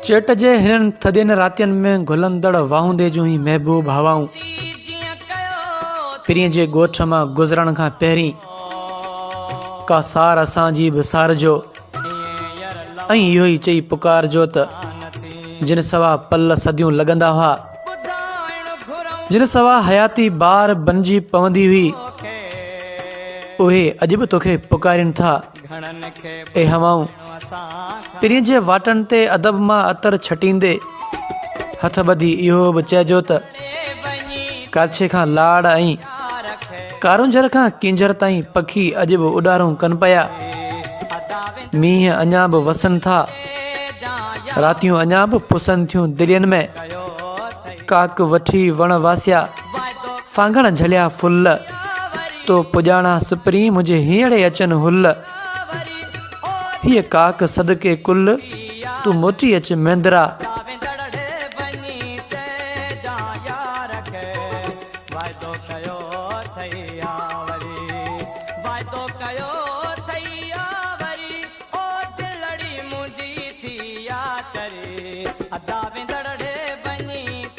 चेट जे हिननि थधियुनि रातियुनि में घुलंदड़ वाहूंदे जूं ही महबूब हवाऊं पिरीअ जे ॻोठ मां गुज़रण खां पहिरीं का सार असांजी बि सारजो ऐं इहो ई चई पुकारजो त जिन सवा पल सदियूं लॻंदा हुआ, जिन सवा हयाती बार बणिजी पवंदी हुई, उहे अॼु बि तोखे पुकारनि था। ए हवाऊं पिरीअ जे वाटनि ते अदब मां अतर छटींदे हथ ॿधी इहो बि चइजो त काछे खां लाड़ ऐं कारुंजर खां किंजर ताईं पखी अॼु बि उॾारूं कनि पिया। मींहं अञा बि वसनि था, रातियूं अञा बि पुसनि थियूं दिलियुनि में। काक वठी वण वासिया, फांगण झलिया फुल, तो पुॼाणा सुपरी मुंहिंजे हीअंड़े अचनि हुल। हीअ काक सदके कुल, तूं मोटी अच मेंदरा। अदा